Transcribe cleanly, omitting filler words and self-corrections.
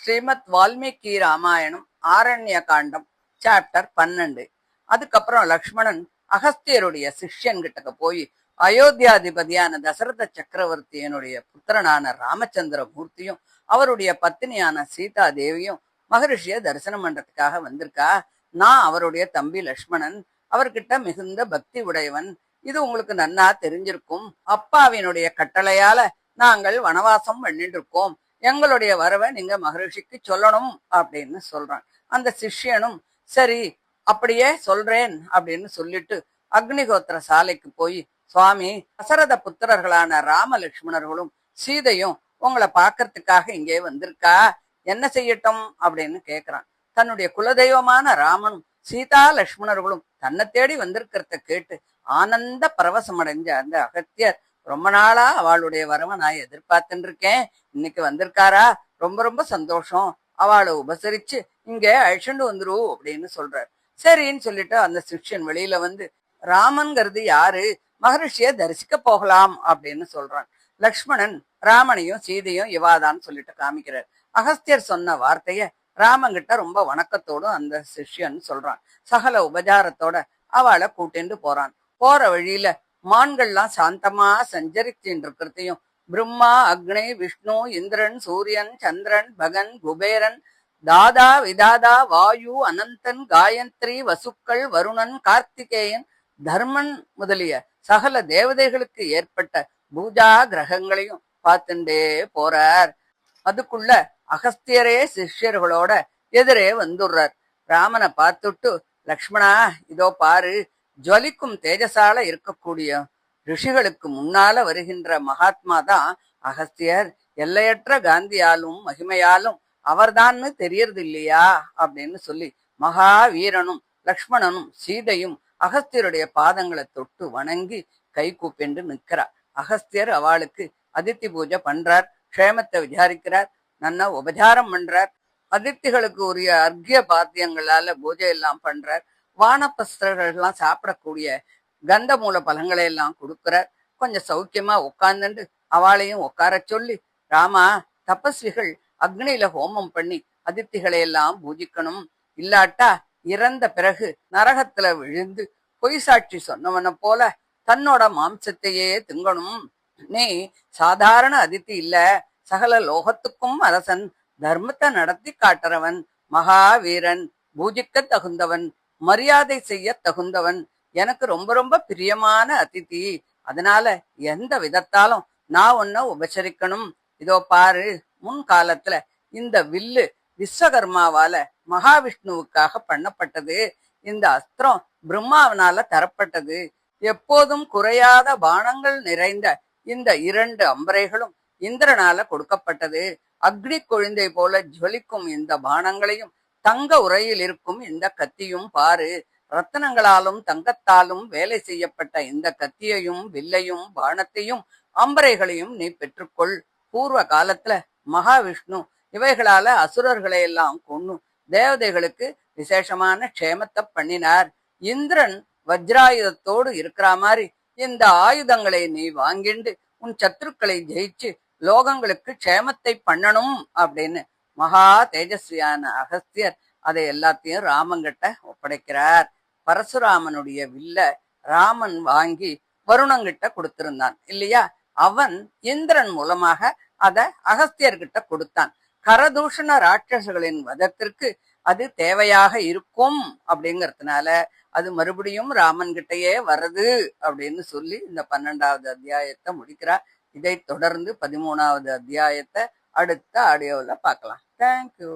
ஸ்ரீமத் வால்மீகி ராமாயணம் ஆரண்ய காண்டம் chapter 12. அதுக்கப்புறம் லக்ஷ்மணன் அகஸ்தியருடைய சிஷ்யன் கிட்டக்க போய் அயோத்தியாதிபதியான தசரத சக்கரவர்த்தியனுடைய புத்திரனான ராமச்சந்திர மூர்த்தியும் அவருடைய பத்தினியான சீதா தேவியும் மகரிஷிய தரிசனம் பண்றதுக்காக வந்திருக்கா. நான் அவருடைய தம்பி லக்ஷ்மணன், அவர்கிட்ட மிகுந்த பக்தி உடையவன். இது உங்களுக்கு நன்னா தெரிஞ்சிருக்கும். அப்பாவினுடைய கட்டளையால நாங்கள் வனவாசம் பண்ணிட்டு இருக்கோம். எங்களுடைய வரவை நீங்க மகரிஷிக்கு சொல்லணும் அப்படின்னு சொல்றான். அந்த சிஷ்யனும் சரி அப்படியே சொல்றேன் அப்படின்னு சொல்லிட்டு அக்னிகோத்திர சாலைக்கு போய், சுவாமி, தசரத புத்திரர்களான ராம லட்சுமணர்களும் சீதையும் உங்களை பாக்கிறதுக்காக இங்கே வந்திருக்கா, என்ன செய்யட்டும் அப்படின்னு கேக்குறான். தன்னுடைய குலதெய்வமான ராமனும் சீதா லட்சுமணர்களும் தன்னை தேடி வந்திருக்கிறத கேட்டு ஆனந்த பரவசம் அடைஞ்ச அந்த அகத்தியர், ரொம்ப நாளா அவளுடைய வரவை நான் எதிர்பார்த்துட்டு இருக்கேன், இன்னைக்கு வந்திருக்காரா, ரொம்ப ரொம்ப சந்தோஷம், அவளை உபசரிச்சு இங்க அழிச்சுண்டு வந்துரு அப்படின்னு சொல்றார். சரின்னு சொல்லிட்டு அந்த சிஷ்யன் வெளியில வந்து, ராமன்கிறது யாரு, மகரிஷிய தரிசிக்க போகலாம் அப்படின்னு சொல்றான். லக்ஷ்மணன் ராமனையும் சீதையும் இவாதான்னு சொல்லிட்டு காமிக்கிறார். அகஸ்தியர் சொன்ன வார்த்தைய ராமங்கிட்ட ரொம்ப வணக்கத்தோடும் அந்த சிஷ்யன் சொல்றான். சகல உபச்சாரத்தோட அவளை கூட்டிண்டு போறான். போற வழியில மான்கள்லாம் சாந்தமா சஞ்சரிச்சுட்டு இருக்கிறதையும், பிரம்மா, அக்னி, விஷ்ணு, இந்திரன், சூரியன், சந்திரன், பகன், குபேரன், தாதா, விதாதா, வாயு, அனந்தன், காயத்ரி, வசுக்கள், வருணன், கார்த்திகேயன், தர்மன் முதலிய சகல தேவதைகளுக்கு ஏற்பட்ட பூஜா கிரகங்களையும் பார்த்துட்டே போறார். அதுக்குள்ள அகஸ்தியரே சிஷ்யர்களோட எதிரே வந்துடுறார். ராமனை பார்த்துட்டு, லக்ஷ்மணா, இதோ பாரு, ஜுவலிக்கும் தேஜசால இருக்கக்கூடிய ரிஷிகளுக்கு முன்னால வருகின்ற மகாத்மா தான் அகஸ்தியர். எல்லையற்ற காந்தியாலும் மகிமையாலும் அவர்தான்னு தெரியறது இல்லையா அப்படின்னு சொல்லி மகாவீரனும் லக்ஷ்மணனும் சீதையும் அகஸ்தியருடைய பாதங்களை தொட்டு வணங்கி கை கூப்பிண்டு நிற்கிறார். அகஸ்தியர் அவளுக்கு அதித்தி பூஜை பண்றார், க்ஷேமத்தை விசாரிக்கிறார், நன்னா உபச்சாரம் பண்றார். அதித்திகளுக்கு உரிய அர்க்கிய பாத்தியங்களால பூஜை எல்லாம் பண்றார். வானப்பஸ்தர்கள்லாம் சாப்பிடக்கூடிய கந்த மூல பழங்களை எல்லாம் கொடுக்கிறார். கொஞ்சம் சௌக்கியமா உட்கார்ந்துட்டு அவளையும் உட்கார சொல்லி, ராமா, தபஸ்விகள் அக்னியில ஹோமம் பண்ணி அதித்திகளை எல்லாம் பூஜிக்கணும், இல்லாட்டா இறந்த பிறகு நரகத்துல விழுந்து பொய் சாட்சி சொன்னவனை போல தன்னோட மாம்சத்தையே திங்கணும். நீ சாதாரண அதித்தி இல்ல, சகல லோகத்துக்கும் அரசன், தர்மத்தை நடத்தி காட்டுறவன், மகாவீரன், பூஜிக்க தகுந்தவன், மரியாதை செய்ய தகுந்தவன், எனக்கு ரொம்ப ரொம்ப பிரியமான அதித்தி. அதனால எந்த விதத்தாலும் நான் உன்னை உபசரிக்கணும். இதோ பாரு, முன்காலத்துல இந்த வில்லு விஸ்வகர்மாவால மகாவிஷ்ணுவுக்காக பண்ணப்பட்டது. இந்த அஸ்திரம் பிரம்மாவனால தரப்பட்டது. எப்போதும் குறையாத பானங்கள் நிறைந்த இந்த 2 அம்பரைகளும் இந்திரனால கொடுக்கப்பட்டது. அக்னி கொழுந்தை போல ஜொலிக்கும் இந்த பானங்களையும் தங்க உரையில் இருக்கும் இந்த கத்தியும் பாரு, ரத்தனங்களாலும் தங்கத்தாலும் வேலை செய்யப்பட்ட இந்த கத்தியையும் வில்லையும் பானத்தையும் அம்பரைகளையும் நீ பெற்றுக்கொள். பூர்வ காலத்துல மகாவிஷ்ணு இவைகளால அசுரர்களை எல்லாம் கொன்னு தேவதைகளுக்கு விசேஷமான க்ஷேமத்தை பண்ணினார். இந்திரன் வஜ்ராயுதத்தோடு இருக்கிற மாதிரி இந்த ஆயுதங்களை நீ வாங்கிண்டு உன் சத்துருக்களை ஜெயிச்சு லோகங்களுக்கு க்ஷேமத்தை பண்ணணும் அப்படின்னு மகா தேஜஸ்வியான அகஸ்தியர் அதை எல்லாத்தையும் ராமங்கிட்ட ஒப்படைக்கிறார். பரசுராமனுடைய வில்ல ராமன் வாங்கி வருணங்கிட்ட கொடுத்திருந்தான் இல்லையா, அவன் இந்திரன் மூலமாக அத அகஸ்தியர்கிட்ட கொடுத்தான். கரதூஷண ராட்சசர்களின் வதத்திற்கு அது தேவையாக இருக்கும் அப்படிங்கறதுனால அது மறுபடியும் ராமன் கிட்டயே வருது அப்படின்னு சொல்லி இந்த 12வது அத்தியாயத்தை முடிக்கிறார். இதை தொடர்ந்து 13வது அத்தியாயத்தை அடுத்த ஆடியோவில் பார்க்கலாம். தேங்க்யூ.